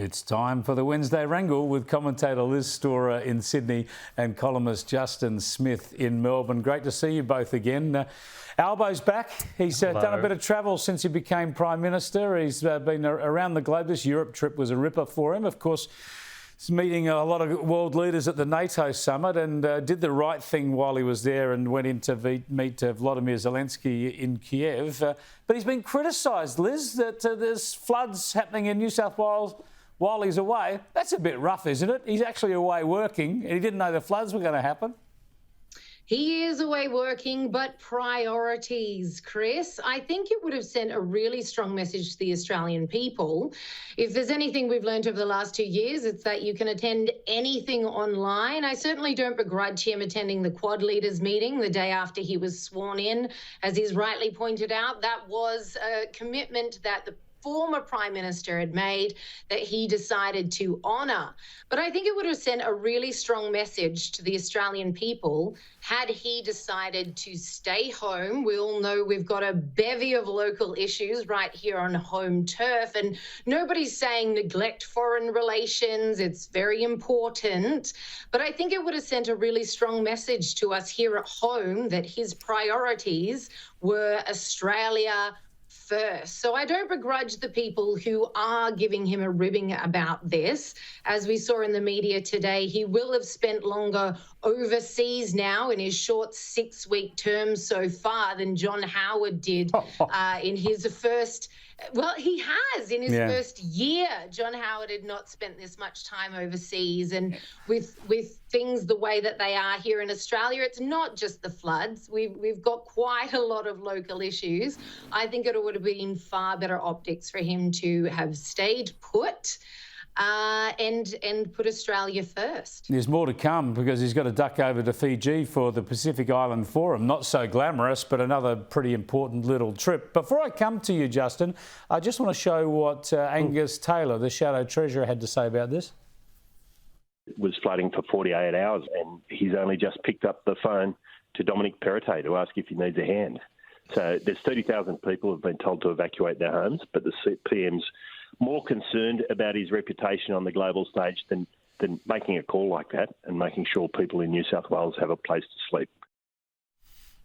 It's time for the Wednesday Wrangle with commentator Liz Storer in Sydney and columnist Justin Smith in Melbourne. Great to see you both again. Albo's back. He's done a bit of travel since he became Prime Minister. He's been around the globe. This Europe trip was a ripper for him. Of course, he's meeting a lot of world leaders at the NATO summit and did the right thing while he was there and went in to meet Vladimir Zelensky in Kiev. But he's been criticised, Liz, that there's floods happening in New South Wales while he's away. That's a bit rough, isn't it? He's actually away working and he didn't know the floods were going to happen. He is away working, but priorities, Chris. I think it would have sent a really strong message to the Australian people. If there's anything we've learned over the last 2 years, it's that you can attend anything online. I certainly don't begrudge him attending the Quad Leaders meeting the day after he was sworn in. As he's rightly pointed out, that was a commitment that the former Prime Minister had made that he decided to honour. But I think it would have sent a really strong message to the Australian people had he decided to stay home. We all know we've got a bevy of local issues right here on home turf, and nobody's saying neglect foreign relations. It's very important. But I think it would have sent a really strong message to us here at home that his priorities were Australia first. So I don't begrudge the people who are giving him a ribbing about this. As we saw in the media today, he will have spent longer overseas now in his short 6-week term so far than John Howard did in his first... Well, he has. In his first year, John Howard had not spent this much time overseas. And with things the way that they are here in Australia, it's not just the floods. We've got quite a lot of local issues. I think it would have been far better optics for him to have stayed put and put Australia first. There's more to come because he's got to duck over to Fiji for the Pacific Island Forum. Not so glamorous, but another pretty important little trip. Before I come to you, Justin, I just want to show what Angus Taylor, the Shadow Treasurer, had to say about this. It was flooding for 48 hours and he's only just picked up the phone to Dominic Perrottet to ask if he needs a hand. So there's 30,000 people who have been told to evacuate their homes, but the PM's more concerned about his reputation on the global stage than making a call like that and making sure people in New South Wales have a place to sleep.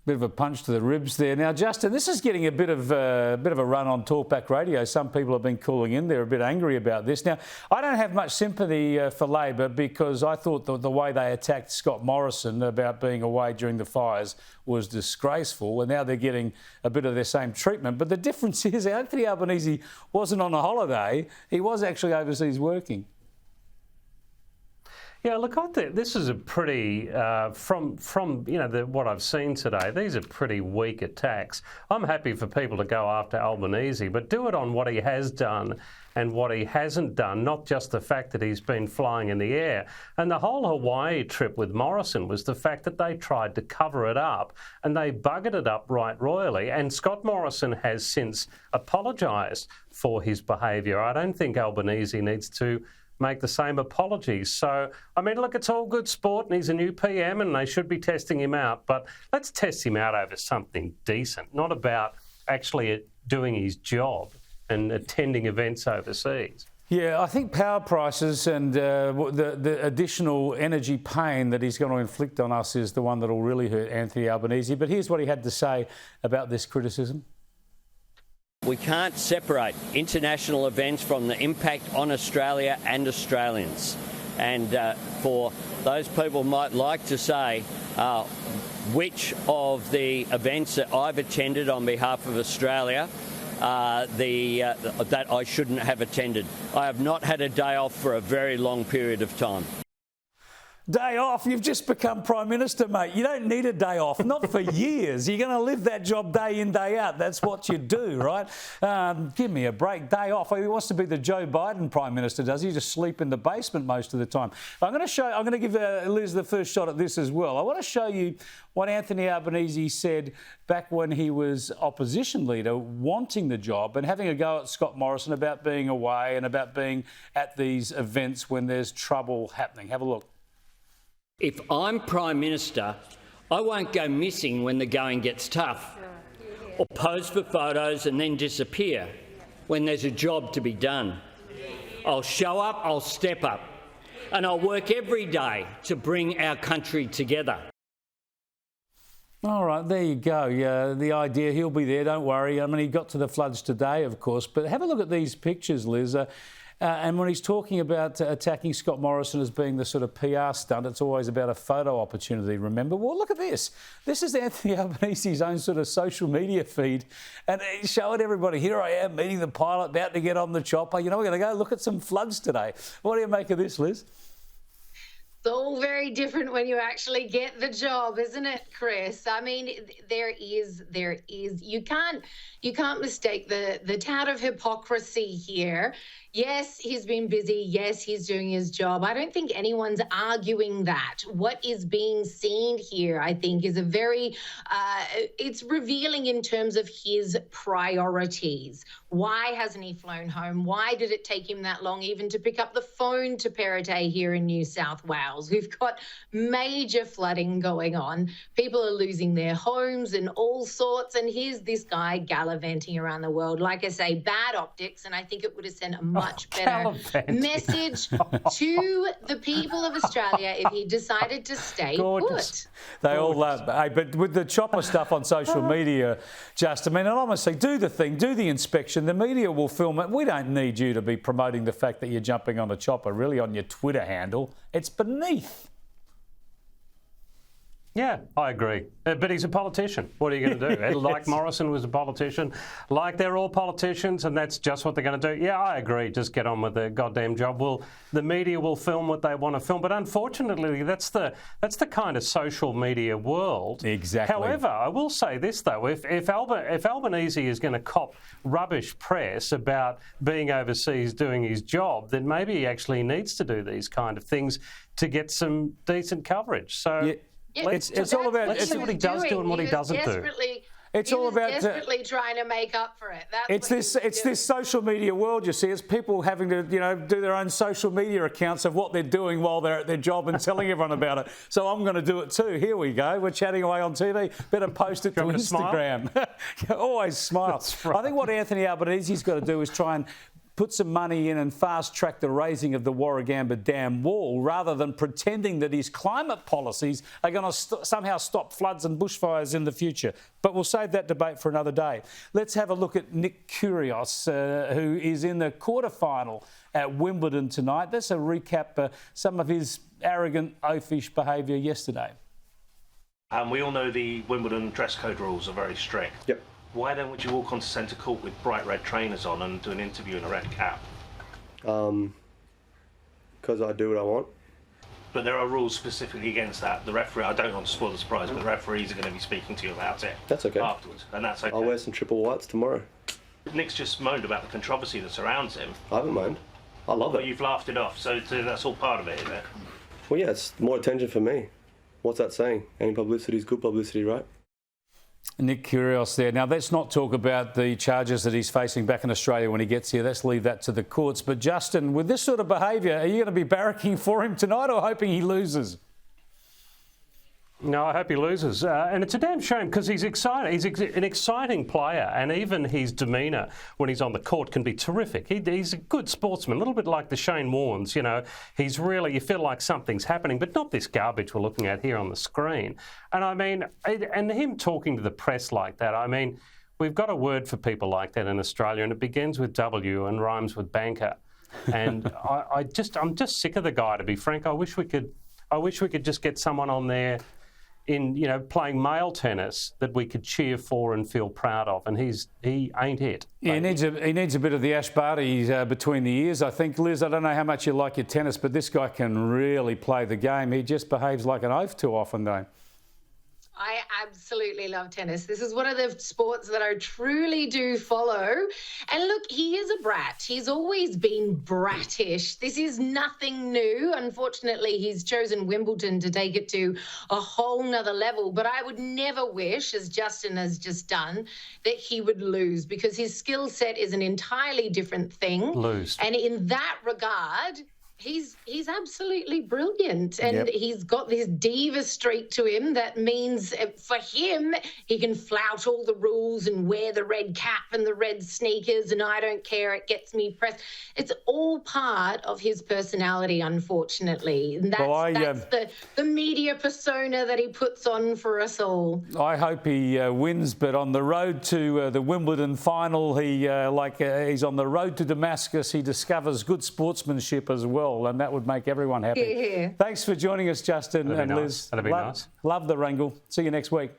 Bit of a punch to the ribs there. Now, Justin, this is getting a bit of a run on Talkback Radio. Some people have been calling in. They're a bit angry about this. Now, I don't have much sympathy for Labor because I thought the way they attacked Scott Morrison about being away during the fires was disgraceful, and now they're getting a bit of their same treatment. But the difference is Anthony Albanese wasn't on a holiday. He was actually overseas working. Yeah, look, I think this is a pretty, from what I've seen today, these are pretty weak attacks. I'm happy for people to go after Albanese, but do it on what he has done and what he hasn't done, not just the fact that he's been flying in the air. And the whole Hawaii trip with Morrison was the fact that they tried to cover it up and they buggered it up right royally. And Scott Morrison has since apologised for his behaviour. I don't think Albanese needs to make the same apologies. So, I mean, look, it's all good sport and he's a new PM and they should be testing him out, but let's test him out over something decent, not about actually doing his job and attending events overseas. Yeah, I think power prices and the additional energy pain that he's going to inflict on us is the one that will really hurt Anthony Albanese. But here's what he had to say about this criticism. We can't separate international events from the impact on Australia and Australians. And for those people might like to say which of the events that I've attended on behalf of Australia that I shouldn't have attended. I have not had a day off for a very long period of time. Day off? You've just become Prime Minister, mate. You don't need a day off, not for years. You're going to live that job day in, day out. That's what you do, right? Give me a break. Day off. He wants to be the Joe Biden Prime Minister, does he? Just sleep in the basement most of the time. I'm going to give Liz the first shot at this as well. I want to show you what Anthony Albanese said back when he was opposition leader, wanting the job and having a go at Scott Morrison about being away and about being at these events when there's trouble happening. Have a look. If I'm Prime Minister, I won't go missing when the going gets tough or pose for photos and then disappear when there's a job to be done. I'll show up, I'll step up, and I'll work every day to bring our country together. All right, there you go. Yeah, the idea, he'll be there, don't worry. I mean, he got to the floods today, of course, but have a look at these pictures, Liz. And when he's talking about attacking Scott Morrison as being the sort of PR stunt, it's always about a photo opportunity, remember? Well, look at this. This is Anthony Albanese's own sort of social media feed. And he's showing everybody, here I am meeting the pilot, about to get on the chopper. You know, we're going to go look at some floods today. What do you make of this, Liz? It's all very different when you actually get the job, isn't it, Chris? I mean, there is. You can't mistake the tad of hypocrisy here. Yes, he's been busy. Yes, he's doing his job. I don't think anyone's arguing that. What is being seen here, I think, is a very, it's revealing in terms of his priorities. Why hasn't he flown home? Why did it take him that long even to pick up the phone to Perrottet here in New South Wales? We've got major flooding going on. People are losing their homes and all sorts. And here's this guy gallivanting around the world. Like I say, bad optics. And I think it would have sent a much better message to the people of Australia if he decided to stay put. They all love, but with the chopper stuff on social media, just, I mean, and honestly, do the thing, do the inspection. The media will film it. We don't need you to be promoting the fact that you're jumping on a chopper, really, on your Twitter handle. It's beneath. Yeah, I agree. But he's a politician. What are you going to do? Like Morrison was a politician, like they're all politicians, and that's just what they're going to do. Yeah, I agree. Just get on with the goddamn job. The media will film what they want to film, but unfortunately, that's the kind of social media world. Exactly. However, I will say this though: if Albanese is going to cop rubbish press about being overseas doing his job, then maybe he actually needs to do these kind of things to get some decent coverage. So. Yeah. It's all about. Let's see what he does do and what he doesn't do. It's all about desperately trying to make up for it. It's this social media world. You see, it's people having to do their own social media accounts of what they're doing while they're at their job and telling everyone about it. So I'm going to do it too. Here we go. We're chatting away on TV. Better post it to Instagram. Always smile. Right. I think what Anthony Albanese's got to do is try and put some money in and fast-track the raising of the Warragamba Dam wall rather than pretending that his climate policies are going to somehow stop floods and bushfires in the future. But we'll save that debate for another day. Let's have a look at Nick Kyrgios, who is in the quarterfinal at Wimbledon tonight. Let's recap some of his arrogant, oafish behaviour yesterday. We all know the Wimbledon dress code rules are very strict. Yep. Why then would you walk onto centre court with bright red trainers on and do an interview in a red cap? Because I do what I want. But there are rules specifically against that. The referee, I don't want to spoil the surprise, but the referees are going to be speaking to you about it. That's okay. Afterwards, and that's okay. I'll wear some triple whites tomorrow. Nick's just moaned about the controversy that surrounds him. I haven't moaned. I love But it. you've laughed it off, so that's all part of it, isn't it? Well, yeah, it's more attention for me. What's that saying? Any publicity is good publicity, right? Nick Kyrgios there. Now, let's not talk about the charges that he's facing back in Australia when he gets here. Let's leave that to the courts. But, Justin, with this sort of behaviour, are you going to be barracking for him tonight or hoping he loses? No, I hope he loses. And it's a damn shame because he's exciting. He's an exciting player, and even his demeanour when he's on the court can be terrific. He's a good sportsman, a little bit like the Shane Warnes, He's really, you feel like something's happening, but not this garbage we're looking at here on the screen. And I mean, and him talking to the press like that, I mean, we've got a word for people like that in Australia, and it begins with W and rhymes with banker. And I'm just sick of the guy, to be frank. I wish we could just get someone on there in playing male tennis that we could cheer for and feel proud of, and he ain't it. Yeah, he needs a bit of the Ash Barty between the ears, I think. Liz, I don't know how much you like your tennis, but this guy can really play the game. He just behaves like an oaf too often, though. I absolutely love tennis. This is one of the sports that I truly do follow. And look, he is a brat. He's always been brattish. This is nothing new. Unfortunately, he's chosen Wimbledon to take it to a whole nother level. But I would never wish, as Justin has just done, that he would lose, because his skill set is an entirely different thing. Lose. And in that regard, He's absolutely brilliant, and he's got this diva streak to him that means for him he can flout all the rules and wear the red cap and the red sneakers, and I don't care, it gets me press. It's all part of his personality, unfortunately. And that's the media persona that he puts on for us all. I hope he wins, but on the road to the Wimbledon final, he's on the road to Damascus. He discovers good sportsmanship as well, and that would make everyone happy. Yeah. Thanks for joining us, Justin and Liz. That'd be nice. Love the wrangle. See you next week.